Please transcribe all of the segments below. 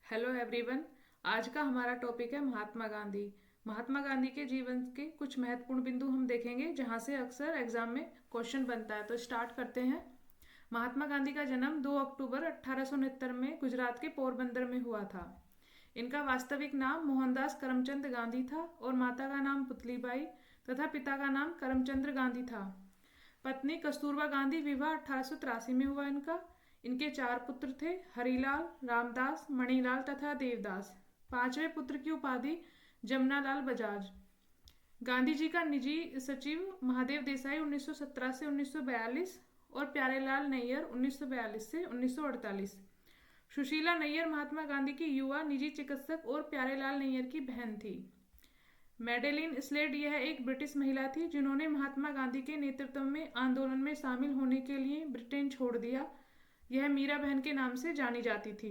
Hello everyone. आज का हमारा टॉपिक है महात्मा गांधी। महात्मा गांधी के जीवन के कुछ महत्वपूर्ण बिंदु हम देखेंगे जहां से अक्सर एग्जाम में क्वेश्चन बनता है। तो स्टार्ट करते हैं। महात्मा गांधी का जन्म 2 अक्टूबर 1869 में गुजरात के पोरबंदर में हुआ था। इनका वास्तविक नाम मोहनदास करमचंद गांधी था और माता का नाम पुतलीबाई तथा पिता का नाम करमचंद्र गांधी था। पत्नी कस्तूरबा गांधी विवाह 1883 में हुआ इनका। इनके 4 पुत्र थे, हरिलाल, रामदास, मणिलाल तथा देवदास। 5वें पुत्र की उपाधि जमनालाल बजाज। गांधी जी का निजी सचिव महादेव देसाई 1917 से 1942 और प्यारेलाल नैयर 1942 से 1948। सुशीला नैयर महात्मा गांधी की युवा निजी चिकित्सक और प्यारेलाल नैयर की बहन थी। मैडेलिन स्लेड यह एक ब्रिटिश महिला थी जिन्होंने महात्मा गांधी के नेतृत्व में आंदोलन में शामिल होने के लिए ब्रिटेन छोड़ दिया। यह मीरा बहन के नाम से जानी जाती थी।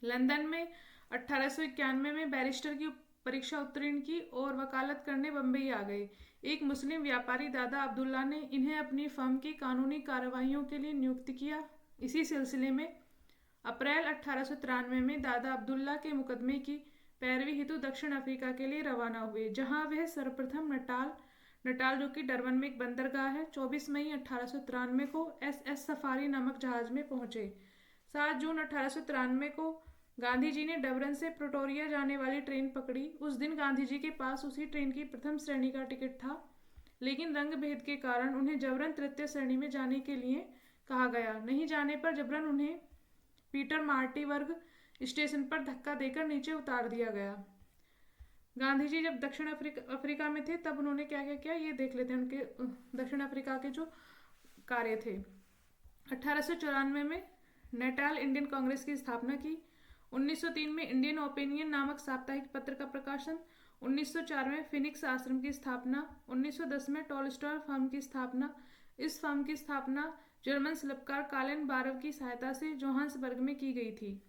लंदन में 1891 में बैरिस्टर की परीक्षा उत्तीर्ण की और वकालत करने बम्बई आ गए। एक मुस्लिम व्यापारी दादा अब्दुल्ला ने इन्हें अपनी फर्म की कानूनी कार्यवाहियों के लिए नियुक्त किया। इसी सिलसिले में अप्रैल 1893 में दादा अब्दुल्ला के मुकदमे की पैरवी हेतु दक्षिण अफ्रीका के लिए रवाना हुए, जहां वह सर्वप्रथम नटाल जो कि डरबन में एक बंदरगाह है, 24 मई 1893 को SS सफारी नामक जहाज में पहुंचे। 7 जून 1893 को गांधी जी ने डबरन से प्रिटोरिया जाने वाली ट्रेन पकड़ी। उस दिन गांधी जी के पास उसी ट्रेन की प्रथम श्रेणी का टिकट था, लेकिन रंग भेद के कारण उन्हें जबरन तृतीय श्रेणी में जाने के लिए कहा गया। नहीं जाने पर जबरन उन्हें पीटर मार्टीवर्ग स्टेशन पर धक्का देकर नीचे उतार दिया गया। गांधी जी जब दक्षिण अफ्रीका में थे तब उन्होंने क्या क्या किया ये देख लेते हैं। उनके दक्षिण अफ्रीका के जो कार्य थे। 1894 में नेटाल इंडियन कांग्रेस की स्थापना की। 1903 में इंडियन ओपिनियन नामक साप्ताहिक पत्र का प्रकाशन। 1904 में फिनिक्स आश्रम की स्थापना। 1910 में टॉलस्टॉय फर्म की स्थापना। इस फर्म की स्थापना जर्मन शिल्पकार कालेन बारव की सहायता से जोहान्सबर्ग में की गई थी।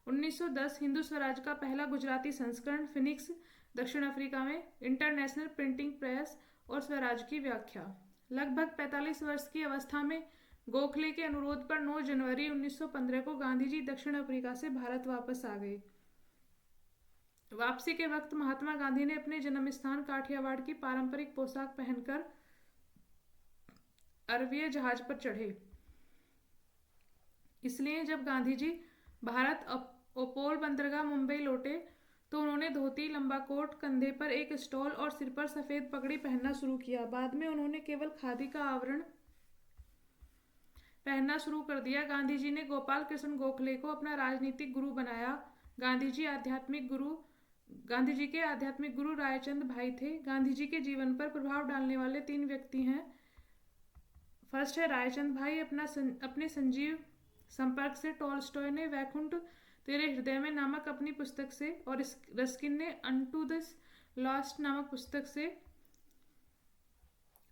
1910 हिंदू स्वराज का पहला गुजराती संस्करण फिनिक्स दक्षिण अफ्रीका में। इंटरनेशनल प्रिंटिंग प्रेस और स्वराज की व्याख्या। लगभग 45 वर्ष की अवस्था में गोखले के अनुरोध पर 9 जनवरी 1915 को गांधी जी दक्षिण अफ्रीका से भारत वापस आ गए। वापसी के वक्त महात्मा गांधी ने अपने जन्म स्थान काठियावाड़ की पारंपरिक पोशाक पहनकर अरविया जहाज पर चढ़े। इसलिए जब गांधी जी भारत ओपोल बंदरगाह मुंबई लौटे तो उन्होंने धोती, लंबा कोट, कंधे पर एक स्टॉल और सिर पर सफेद पगड़ी पहनना शुरू किया। बाद में उन्होंने केवल खादी का आवरण पहनना शुरू कर दिया। गांधी जी ने गोपाल कृष्ण गोखले को अपना राजनीतिक गुरु बनाया। गांधी जी के आध्यात्मिक गुरु रायचंद भाई थे। गांधी जी के जीवन पर प्रभाव डालने वाले 3 व्यक्ति हैं। फर्स्ट है रायचंद भाई। अपने संजीव संपर्क से टॉलस्टॉय ने वैकुंठ तेरे हृदय में नामक अपनी पुस्तक से और रस्किन ने अनटू दिस लॉस्ट नामक पुस्तक से,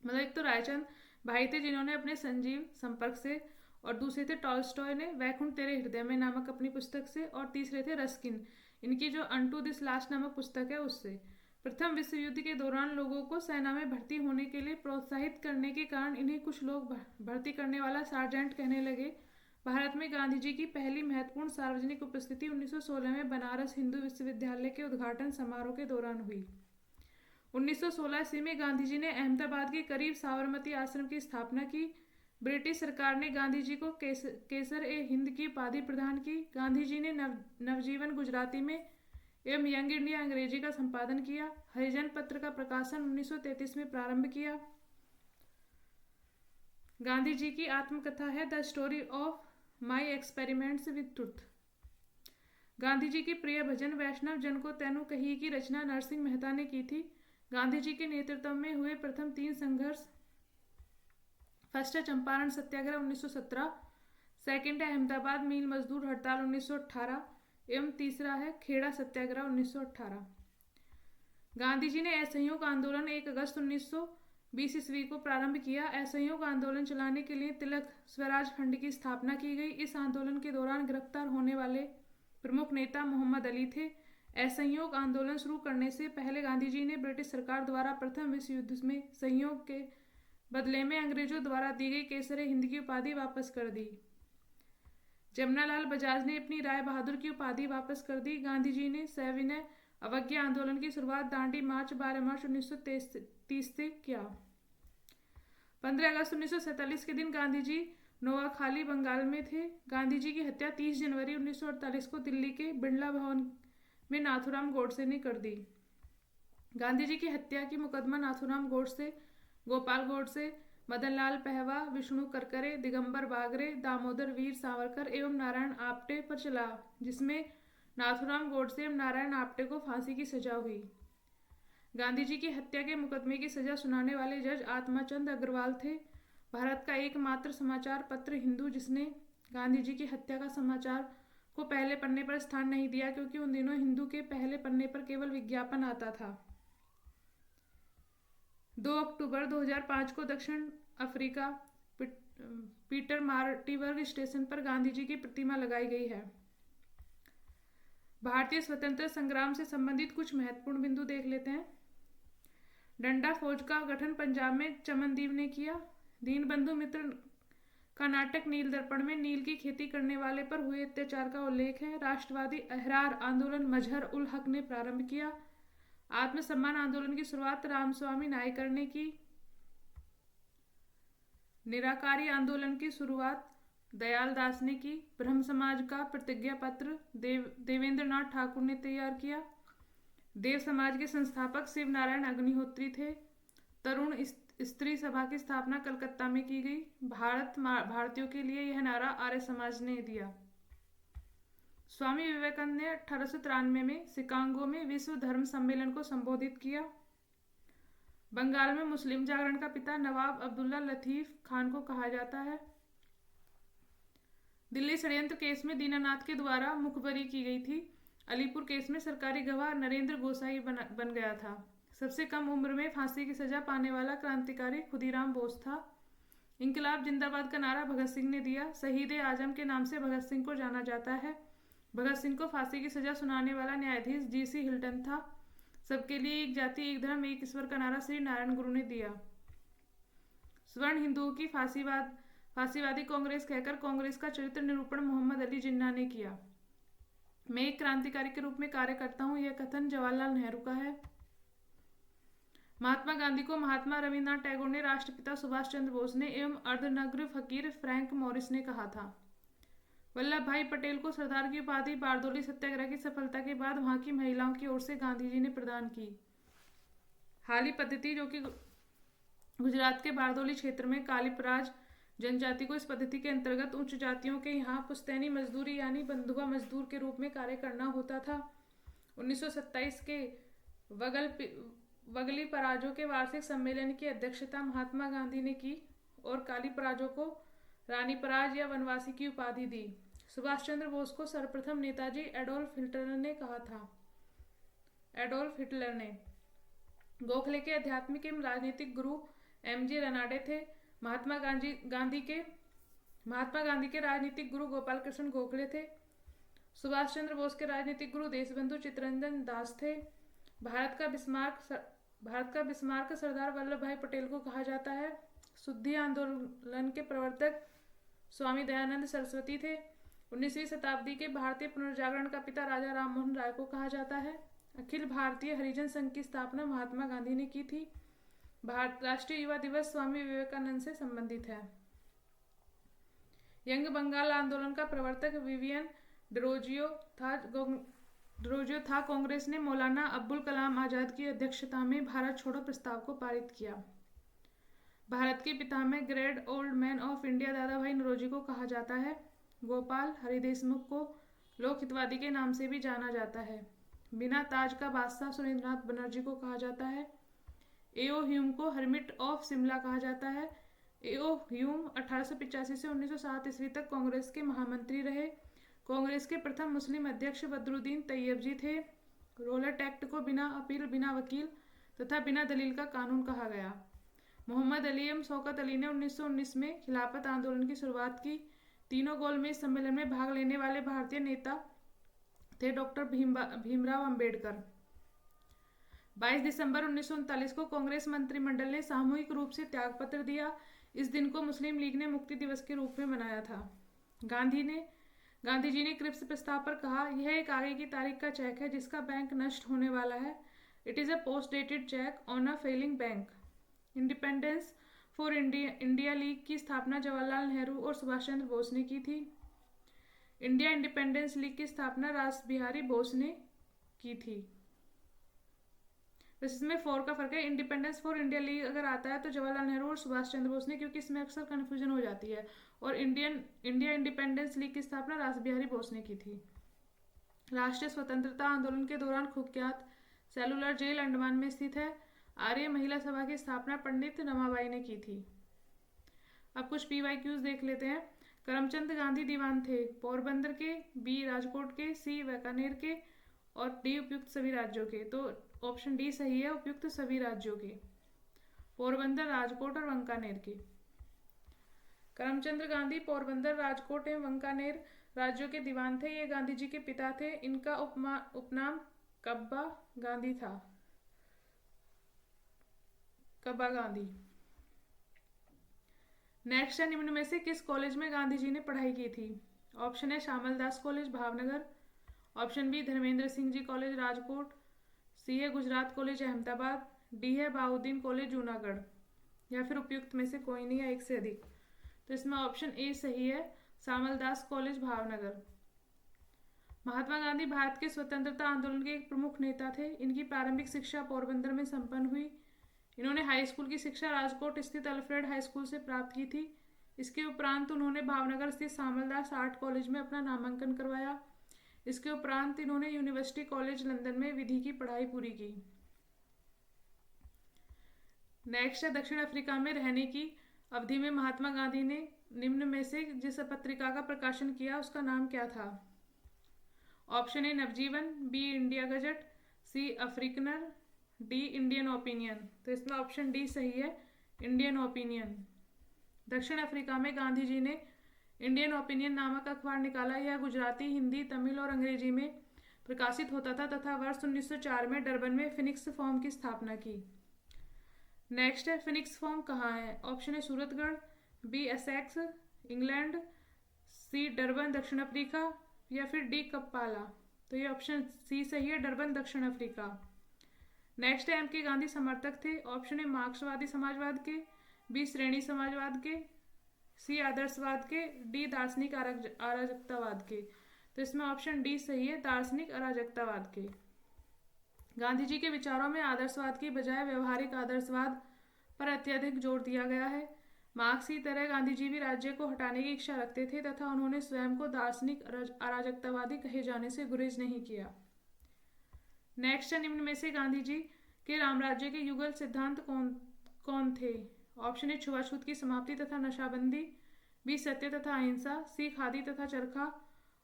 मतलब एक तो रायचंद भाई थे जिन्होंने अपने संजीव संपर्क से, और दूसरे थे टॉलस्टॉय ने वैकुंठ तेरे हृदय में नामक अपनी पुस्तक से, और तीसरे थे रस्किन इनकी जो अनटू दिस लास्ट नामक पुस्तक है उससे। प्रथम विश्व युद्ध के दौरान लोगों को सेना में भर्ती होने के लिए प्रोत्साहित करने के कारण इन्हें कुछ लोग भर्ती करने वाला सार्जेंट कहने लगे। भारत में गांधी जी की पहली महत्वपूर्ण सार्वजनिक उपस्थिति 1916 में बनारस हिंदू विश्वविद्यालय के उद्घाटन समारोह के दौरान हुई। 1916 ईस्वी में गांधी जी ने अहमदाबाद के करीब साबरमती आश्रम की स्थापना की। ब्रिटिश सरकार ने गांधी जी को केसर ए हिंद की उपाधि प्रदान की। गांधी जी ने नवजीवन गुजराती में एवं यंग इंडिया अंग्रेजी का संपादन किया। हरिजन पत्र का प्रकाशन 1933 में प्रारंभ किया। गांधी जी की आत्मकथा है the story of my experiments with truth. Gandhi ji की प्रिय भजन वैष्णव जन को तेनु कही की रचना नरसिंह मेहता ने की थी। गांधी जी के नेतृत्व में हुए प्रथम 3 संघर्ष, फर्स्ट है चंपारण सत्याग्रह 1917, सेकंड है अहमदाबाद मील मजदूर हड़ताल 1918 एवं तीसरा है खेड़ा सत्याग्रह 1918। गांधी जी ने असहयोग आंदोलन 1 अगस्त 1920 ईस्वी को प्रारंभ किया। असहयोग आंदोलन चलाने के लिए तिलक स्वराज फंड की स्थापना की गई। इस आंदोलन के दौरान गिरफ्तार होने वाले प्रमुख नेता मोहम्मद अली थे। असहयोग आंदोलन शुरू करने से पहले गांधी जी ने ब्रिटिश सरकार द्वारा प्रथम विश्व युद्ध में सहयोग के बदले में अंग्रेजों द्वारा दी गई केसर हिंद की उपाधि वापस कर दी। जमनालाल बजाज ने अपनी राय बहादुर की उपाधि वापस कर दी। गांधी जी ने सविनय अवज्ञा आंदोलन की शुरुआत दांडी मार्च 12 मार्च 1930 से किया। 15 अगस्त 1947 के दिन गांधी जी नोआखाली बंगाल में थे। गांधी जी की हत्या 30 जनवरी 1948 को दिल्ली के बिड़ला भवन में नाथूराम गोडसे ने कर दी। गांधी जी की हत्या की मुकदमा नाथूराम गोडसे, गोपाल गोडसे, मदनलाल पहवा, विष्णु करकरे, दिगंबर बागरे, दामोदर वीर सावरकर एवं नारायण आप्टे पर चला, जिसमें नाथूराम गोडसे एवं नारायण आप्टे को फांसी की सजा हुई। गांधी जी की हत्या के मुकदमे की सजा सुनाने वाले जज आत्माचंद अग्रवाल थे। भारत का एकमात्र समाचार पत्र हिंदू जिसने गांधी जी की हत्या का समाचार को पहले पन्ने पर स्थान नहीं दिया, क्योंकि उन दिनों हिंदू के पहले पन्ने पर केवल विज्ञापन आता था। 2 अक्टूबर 2005 को दक्षिण अफ्रीका पीटर मार्टिवर स्टेशन पर गांधी जी की प्रतिमा लगाई गई है। भारतीय स्वतंत्रता संग्राम से संबंधित कुछ महत्वपूर्ण बिंदु देख लेते हैं। डंडा फौज का गठन पंजाब में चमनदीप ने किया। दीनबंधु मित्र का नाटक नील दर्पण में नील की खेती करने वाले पर हुए अत्याचार का उल्लेख है। राष्ट्रवादी अहरार आंदोलन मजहर उल हक ने प्रारंभ किया। आत्मसम्मान आंदोलन की शुरुआत रामस्वामी नायकर ने की। निराकारी आंदोलन की शुरुआत दयाल दास ने की। ब्रह्म समाज का प्रतिज्ञा पत्र देवेंद्र नाथ ठाकुर ने तैयार किया। देव समाज के संस्थापक शिव नारायण अग्निहोत्री थे। तरुण स्त्री सभा की स्थापना कलकत्ता में की गई। भारतीयों के लिए यह नारा आर्य समाज ने दिया। स्वामी विवेकानंद ने 1893 में शिकागो में विश्व धर्म सम्मेलन को संबोधित किया। बंगाल में मुस्लिम जागरण का पिता नवाब अब्दुल्ला लतीफ खान को कहा जाता है। दिल्ली षड्यंत्र केस में दीनानाथ के द्वारा मुखबरी की गई थी। अलीपुर केस में सरकारी गवाह नरेंद्र गोसाई बन गया था। सबसे कम उम्र में फांसी की सजा पाने वाला क्रांतिकारी खुदीराम बोस था। इंकलाब जिंदाबाद का नारा भगत सिंह ने दिया। शहीद आजम के नाम से भगत सिंह को जाना जाता है। भगत सिंह को फांसी की सजा सुनाने वाला न्यायाधीश जीसी हिल्टन था। सबके लिए एक जाति, एक धर्म, एक ईश्वर का नारा श्री नारायण गुरु ने दिया। स्वर्ण हिंदुओं की फांसीवादी कांग्रेस कहकर कांग्रेस का चरित्र निरूपण मोहम्मद अली जिन्ना ने किया। मैं एक क्रांतिकारी के रूप में कार्य करता हूं, यह कथन जवाहरलाल नेहरू का है। महात्मा गांधी को महात्मा रविन्द्रनाथ टैगोर ने, राष्ट्रपिता सुभाष चंद्र बोस ने एवं अर्धनग्न फकीर फ्रैंक मॉरिस ने कहा था। वल्लभ भाई पटेल को सरदार की उपाधि बारदोली सत्याग्रह की सफलता के बाद वहां की महिलाओं की ओर से गांधी जी ने प्रदान की। हाली पद्धति, जो कि गुजरात के बारदोली क्षेत्र में कालीपराज जनजाति को, इस पद्धति के अंतर्गत उच्च जातियों के यहाँ पुश्तैनी मजदूरी यानी बंधुआ मजदूर के रूप में कार्य करना होता था। 1927 के वगली पराजों के वार्षिक सम्मेलन की अध्यक्षता महात्मा गांधी ने की और काली पराजों को रानी पराज या वनवासी की उपाधि दी। सुभाष चंद्र बोस को सर्वप्रथम नेताजी एडोल्फ हिटलर ने कहा था। गोखले के आध्यात्मिक एवं राजनीतिक गुरु एमजे रनाडे थे। महात्मा गांधी के राजनीतिक गुरु गोपाल कृष्ण गोखले थे। सुभाष चंद्र बोस के राजनीतिक गुरु देशबंधु चित्तरंजन दास थे। भारत का बिस्मार्क सरदार वल्लभ भाई पटेल को कहा जाता है। शुद्धि आंदोलन के प्रवर्तक स्वामी दयानंद सरस्वती थे। 19वीं शताब्दी के भारतीय पुनर्जागरण का पिता राजा राममोहन राय को कहा जाता है। अखिल भारतीय हरिजन संघ की स्थापना महात्मा गांधी ने की थी। राष्ट्रीय युवा दिवस स्वामी विवेकानंद से संबंधित है। यंग बंगाल आंदोलन का प्रवर्तक विवियन डिरोजियो था। कांग्रेस ने मौलाना अब्दुल कलाम आजाद की अध्यक्षता में भारत छोड़ो प्रस्ताव को पारित किया। भारत के पितामह great old man of India Dadabhai Naoroji को कहा जाता है। गोपाल हरि देशमुख को लोक हितवादी के नाम से भी जाना जाता है। बिना ताज का बादशाह सुरेंद्रनाथ बनर्जी को कहा जाता है। एओ ह्यूम को हर्मिट ऑफ शिमला कहा जाता है। एओ ह्यूम 1885 से 1907 ईस्वी तक कांग्रेस के महामंत्री रहे। कांग्रेस के प्रथम मुस्लिम अध्यक्ष बदरुद्दीन तैयब जी थे। रोलट एक्ट को बिना अपील, बिना वकील तथा बिना दलील का कानून कहा गया। मोहम्मद अली एवं शौकत अली ने 1919 में खिलाफत आंदोलन की शुरुआत की। तीनों गोलमेज सम्मेलन में भाग लेने वाले भारतीय नेता थे डॉक्टर भीमराव अंबेडकर। 22 दिसंबर 1939 को कांग्रेस मंत्रिमंडल ने सामूहिक रूप से त्यागपत्र दिया। इस दिन को मुस्लिम लीग ने मुक्ति दिवस के रूप में मनाया था। गांधी ने गांधी जी ने क्रिप्स प्रस्ताव पर कहा, यह एक आगे की तारीख का चेक है जिसका बैंक नष्ट होने वाला है। It is a post dated cheque on a failing bank. Independence for India league की स्थापना जवाहरलाल नेहरू और सुभाष चंद्र बोस ने की थी। इंडिया इंडिपेंडेंस लीग की स्थापना रास बिहारी बोस ने की थी। बस इसमें 4 का फर्क है। इंडिपेंडेंस फॉर इंडिया लीग अगर आता है तो जवाहरलाल नेहरू और सुभाष चंद्र बोस ने, क्योंकि इसमें अक्सर कन्फ्यूजन हो जाती है। और इंडिया इंडिपेंडेंस लीग की स्थापना रास बिहारी बोस ने की थी। राष्ट्रीय स्वतंत्रता आंदोलन के दौरान कुख्यात सेलुलर जेल अंडमान में स्थित है। आर्य महिला सभा की स्थापना पंडित रमाबाई ने की थी। अब कुछ PYQs देख लेते हैं। करमचंद गांधी दीवान थे पोरबंदर के, B राजकोट के, C बीकानेर के और D उपयुक्त सभी राज्यों के। तो ऑप्शन डी सही है, उपयुक्त सभी राज्यों के, पोरबंदर, राजकोट और बीकानेर के। करमचंद गांधी पोरबंदर, राजकोट एवं बीकानेर राज्यों के दीवान थे। ये गांधी जी के पिता थे। इनका उपनाम कब्बा गांधी था। कब्बा गांधी। नेक्स्ट है, निम्न में से किस कॉलेज में गांधी जी ने पढ़ाई की थी? ऑप्शन है Shyamal Das college Bhavnagar, option B Dharmendra Singh ji college Rajkot, C है गुजरात कॉलेज अहमदाबाद, डी है बहाउद्दीन कॉलेज जूनागढ़, या फिर उपयुक्त में से कोई नहीं या एक से अधिक। तो इसमें ऑप्शन ए सही है, श्यामल दास कॉलेज भावनगर। महात्मा गांधी भारत के स्वतंत्रता आंदोलन के एक प्रमुख नेता थे। इनकी प्रारंभिक शिक्षा पोरबंदर में संपन्न हुई। इन्होंने हाई स्कूल की शिक्षा राजकोट स्थित अल्फ्रेड हाई स्कूल से प्राप्त की थी। इसके उपरांत उन्होंने भावनगर स्थित श्यामल दास आर्ट कॉलेज में अपना नामांकन करवाया। इसके उपरांत इन्होंने यूनिवर्सिटी कॉलेज लंदन में विधि की पढ़ाई पूरी की। नेक्स्ट है, दक्षिण अफ्रीका में रहने की अवधि में महात्मा गांधी ने निम्न में से जिस पत्रिका का प्रकाशन किया उसका नाम क्या था? Option A Navjivan, B India Gazette, C Afrikaner, D Indian Opinion. तो इसमें ऑप्शन डी सही है, इंडियन ओपिनियन। दक्षिण अफ्रीका में गांधी जी ने इंडियन ओपिनियन नामक अखबार निकाला। यह गुजराती, हिंदी, तमिल और अंग्रेजी में प्रकाशित होता था तथा वर्ष 1904 में डरबन में फिनिक्स फॉर्म की स्थापना की। नेक्स्ट है, फिनिक्स फॉर्म कहाँ है? ऑप्शन है सूरतगढ़, बी एसेक्स इंग्लैंड, सी डरबन दक्षिण अफ्रीका, या फिर डी कप्पाला। तो ये ऑप्शन सी सही है, डरबन दक्षिण अफ्रीका। नेक्स्ट है, M.K. गांधी समर्थक थे। ऑप्शन ए मार्क्सवादी समाजवाद के, बी श्रेणी समाजवाद के, सी आदर्शवाद के, डी दार्शनिक अराजकतावाद के। तो इसमें ऑप्शन डी सही है, दार्शनिक अराजकतावाद के। गांधी जी के विचारों में आदर्शवाद की बजाय व्यवहारिक आदर्शवाद पर अत्यधिक जोर दिया गया है। मार्क्स की तरह गांधी जी भी राज्य को हटाने की इच्छा रखते थे तथा उन्होंने स्वयं को दार्शनिक अराजकतावादी कहे जाने से गुरेज नहीं किया। नेक्स्ट है, निम्न में से गांधी जी के रामराज्य के युगल सिद्धांत कौन थे? ऑप्शन ए छुआछूत की समाप्ति तथा नशाबंदी, बी सत्य तथा अहिंसा, सी खादी तथा चरखा,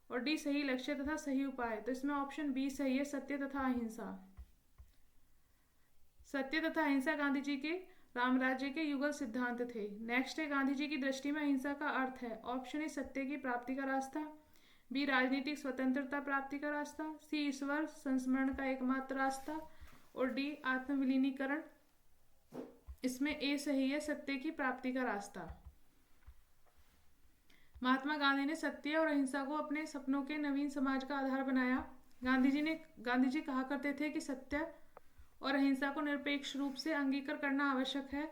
और डी सही लक्ष्य तथा सही उपाय। तो इसमें ऑप्शन बी सही है, सत्य तथा अहिंसा। सत्य तथा अहिंसा गांधी जी के रामराज्य के युगल सिद्धांत थे। नेक्स्ट है, गांधी जी की दृष्टि में अहिंसा का अर्थ है। ऑप्शन ए सत्य की प्राप्ति का रास्ता, बी राजनीतिक स्वतंत्रता प्राप्ति का रास्ता, सी ईश्वर संस्मरण का एकमात्र रास्ता, और डी आत्मविलीनीकरण। इसमें ए सही है, सत्य की प्राप्ति का रास्ता। महात्मा गांधी ने सत्य और अहिंसा को अपने सपनों के नवीन समाज का आधार बनाया। गांधी जी कहा करते थे कि सत्य और अहिंसा को निरपेक्ष रूप से अंगीकार करना आवश्यक है।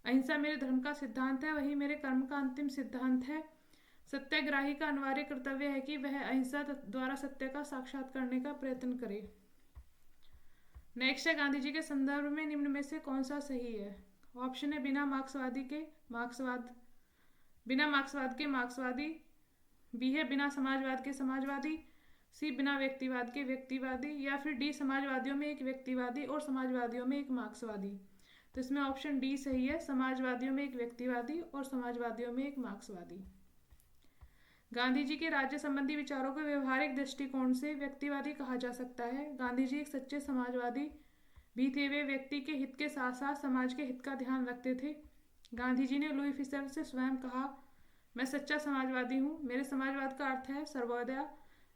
अहिंसा मेरे धर्म का सिद्धांत है, वही मेरे कर्म का अंतिम सिद्धांत है। सत्याग्राही का अनिवार्य कर्तव्य है कि वह अहिंसा द्वारा सत्य का साक्षात करने का प्रयत्न करे। नेक्स्ट है, गांधी जी के संदर्भ में निम्न में से कौन सा सही है? ऑप्शन है बिना मार्क्सवाद के मार्क्सवादी, बी है बिना समाजवाद के समाजवादी, सी बिना व्यक्तिवाद के व्यक्तिवादी, या फिर डी समाजवादियों में एक व्यक्तिवादी और समाजवादियों में एक मार्क्सवादी। तो इसमें ऑप्शन डी सही है, समाजवादियों में एक व्यक्तिवादी और समाजवादियों में एक मार्क्सवादी। गांधी जी के राज्य संबंधी विचारों को व्यवहारिक दृष्टिकोण से व्यक्तिवादी कहा जा सकता है। गांधी जी एक सच्चे समाजवादी भी थे। वे व्यक्ति के हित के साथ साथ समाज के हित का ध्यान रखते थे। गांधी जी ने लुई फिशर से स्वयं कहा, मैं सच्चा समाजवादी हूँ, मेरे समाजवाद का अर्थ है सर्वोदय।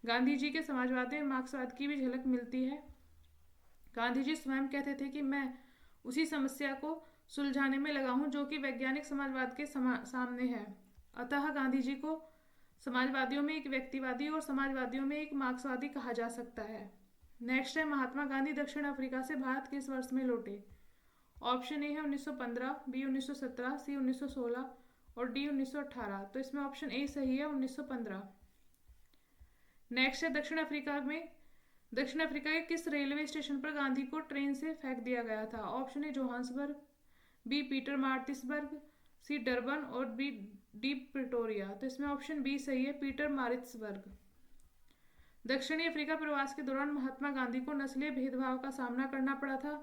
गांधी जी के समाजवाद में मार्क्सवाद की भी झलक मिलती है। गांधी जी स्वयं कहते थे कि मैं उसी समस्या को सुलझाने में लगा हूँ जो कि वैज्ञानिक समाजवाद के सामने है। अतः गांधी जी को समाजवादियों में एक व्यक्तिवादी और समाजवादियों में एक मार्क्सवादी कहा जा सकता है। नेक्स्ट है, महात्मा गांधी दक्षिण अफ्रीका से भारत किस वर्ष में लौटे? ऑप्शन ए है 1915, बी 1917, सी 1916 और डी 1918। तो इसमें ऑप्शन ए सही है, 1915। नेक्स्ट है, दक्षिण अफ्रीका के किस रेलवे स्टेशन पर गांधी को ट्रेन से फेंक दिया गया था? Option A Johannesburg, B Pietermaritzburg, C Durban और डी प्रिटोरिया। तो इसमें ऑप्शन बी सही है, पीटर मारिट्सबर्ग। दक्षिणी अफ्रीका प्रवास के दौरान महात्मा गांधी को नस्लीय भेदभाव का सामना करना पड़ा था।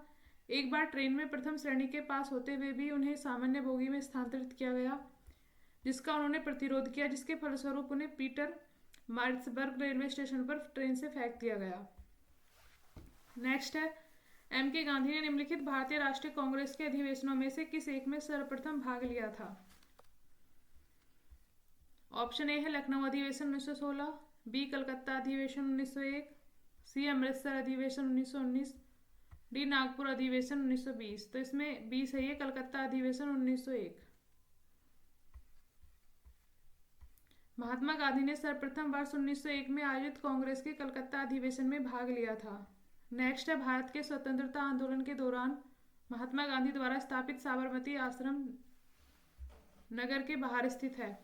एक बार ट्रेन में प्रथम श्रेणी के पास होते हुए भी उन्हें सामान्य बोगी में स्थानांतरित किया गया, जिसका उन्होंने प्रतिरोध किया, जिसके फलस्वरूप उन्हें पीटर मारिट्सबर्ग रेलवे स्टेशन पर ट्रेन से फेंक दिया गया। नेक्स्ट है, एम के गांधी ने निम्नलिखित भारतीय राष्ट्रीय कांग्रेस के अधिवेशनों में से किस एक में सर्वप्रथम भाग लिया था? ऑप्शन ए है लखनऊ अधिवेशन 1916, बी कलकत्ता अधिवेशन 1901, सी अमृतसर अधिवेशन 1919, डी नागपुर अधिवेशन 1920। तो इसमें बी सही है, कलकत्ता अधिवेशन 1901। महात्मा गांधी ने सर्वप्रथम वर्ष 1901 में आयोजित कांग्रेस के कलकत्ता अधिवेशन में भाग लिया था। नेक्स्ट है, भारत के स्वतंत्रता आंदोलन के दौरान महात्मा गांधी द्वारा स्थापित साबरमती आश्रम नगर के बाहर स्थित है।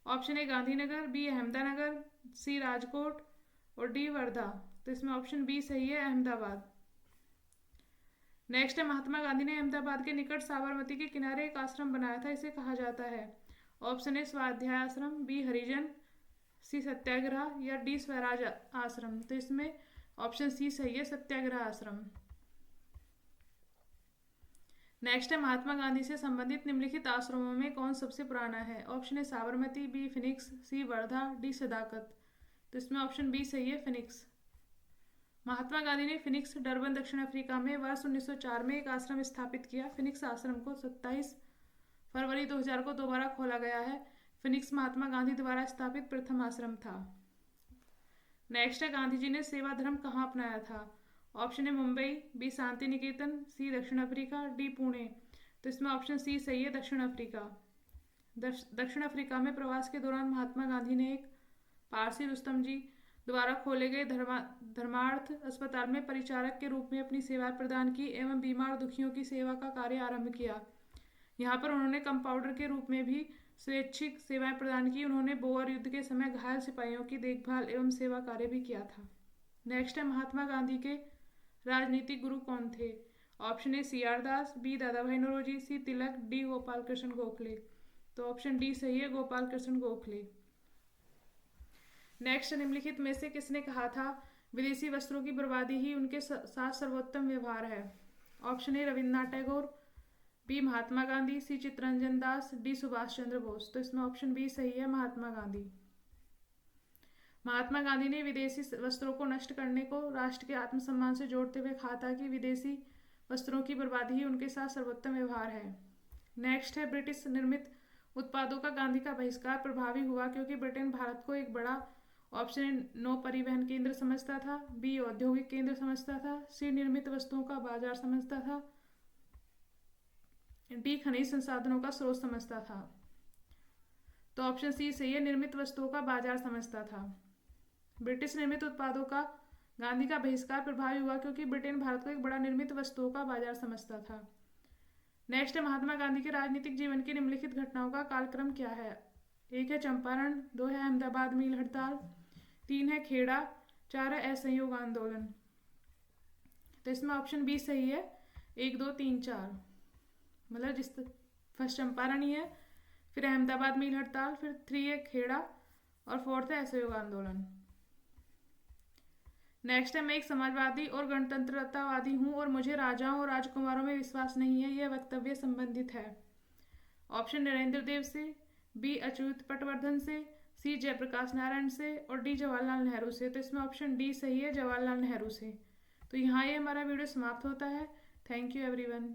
ऑप्शन ए गांधीनगर, बी अहमदानगर, सी राजकोट और डी वर्धा। तो इसमें ऑप्शन बी सही है, अहमदाबाद। नेक्स्ट है, महात्मा गांधी ने अहमदाबाद के निकट साबरमती के किनारे एक आश्रम बनाया था, इसे कहा जाता है। ऑप्शन ए स्वाध्याय आश्रम, बी हरिजन, सी सत्याग्रह या डी स्वराज आश्रम। तो इसमें ऑप्शन सी सही है, सत्याग्रह आश्रम। नेक्स्ट है, महात्मा गांधी से संबंधित निम्नलिखित आश्रमों में कौन सबसे पुराना है? Option A Sabarmati, B Phoenix, C Wardha, D Sadaqat. तो इसमें ऑप्शन बी सही है, फिनिक्स। महात्मा गांधी ने फिनिक्स डरबन दक्षिण अफ्रीका में वर्ष 1904 में एक आश्रम स्थापित किया। फिनिक्स आश्रम को 27 फरवरी 2000 को दोबारा खोला गया है। फिनिक्स महात्मा गांधी द्वारा स्थापित प्रथम आश्रम था। नेक्स्ट है, गांधी जी ने सेवा धर्म कहाँ अपनाया था? ऑप्शन ए मुंबई, बी शांति निकेतन, सी दक्षिण अफ्रीका, डी पुणे। तो इसमें ऑप्शन सी सही है, दक्षिण अफ्रीका। दक्षिण अफ्रीका में प्रवास के दौरान महात्मा गांधी ने एक पारसी रुस्तम जी द्वारा खोले गए धर्मार्थ अस्पताल में परिचारक के रूप में अपनी सेवाएं प्रदान की एवं बीमार दुखियों की सेवा का कार्य आरंभ किया। यहाँ पर उन्होंने कंपाउंडर के रूप में भी स्वैच्छिक सेवाएं प्रदान की। उन्होंने बोअर युद्ध के समय घायल सिपाहियों की देखभाल एवं सेवा कार्य भी किया था। नेक्स्ट है, महात्मा गांधी के राजनीतिक गुरु कौन थे? Option A C R Das, B Dadabhai Naoroji, C Tilak, D Gopal Krishna Gokhale. तो ऑप्शन डी सही है, गोपाल कृष्ण गोखले। नेक्स्ट, निम्नलिखित में से किसने कहा था विदेशी वस्त्रों की बर्बादी ही उनके साथ सर्वोत्तम व्यवहार है? Option A Rabindranath Tagore, B Mahatma Gandhi, C Chittaranjan Das, D Subhash Chandra Bose. तो इसमें ऑप्शन बी सही है, महात्मा गांधी। महात्मा गांधी ने विदेशी वस्त्रों को नष्ट करने को राष्ट्र के आत्मसम्मान से जोड़ते हुए कहा था कि विदेशी वस्त्रों की बर्बादी ही उनके साथ सर्वोत्तम व्यवहार है। नेक्स्ट है, ब्रिटिश निर्मित उत्पादों का गांधी का बहिष्कार प्रभावी हुआ क्योंकि ब्रिटेन भारत को एक बड़ा, ऑप्शन नौ परिवहन केंद्र समझता था, बी औद्योगिक केंद्र समझता था, सी निर्मित वस्तुओं का बाजार समझता था, डी खनिज संसाधनों का स्रोत समझता था। तो ऑप्शन सी सही है, निर्मित वस्तुओं का बाजार समझता था। ब्रिटिश निर्मित उत्पादों का गांधी का बहिष्कार प्रभावी हुआ क्योंकि ब्रिटेन भारत को एक बड़ा निर्मित वस्तुओं का बाजार समझता था। नेक्स्ट है, महात्मा गांधी के राजनीतिक जीवन की निम्नलिखित घटनाओं का कालक्रम क्या है? 1 है चंपारण, 2 है अहमदाबाद मील हड़ताल, 3 है खेड़ा, 4 है असहयोग आंदोलन। तो इसमें ऑप्शन बी सही है, 1, 2, 3, 4। मतलब जिस फर्स्ट चंपारण ही है, फिर अहमदाबाद मील हड़ताल, फिर 3 है खेड़ा और 4th है असहयोग आंदोलन। नेक्स्ट है, मैं एक समाजवादी और गणतंत्रतावादी हूँ और मुझे राजाओं और राजकुमारों में विश्वास नहीं है, यह वक्तव्य संबंधित है। ऑप्शन नरेंद्र देव से, बी अच्युत पटवर्धन से, सी जयप्रकाश नारायण से और डी जवाहरलाल नेहरू से। तो इसमें ऑप्शन डी सही है, जवाहरलाल नेहरू से। तो यहाँ ये हमारा वीडियो समाप्त होता है। Thank you everyone.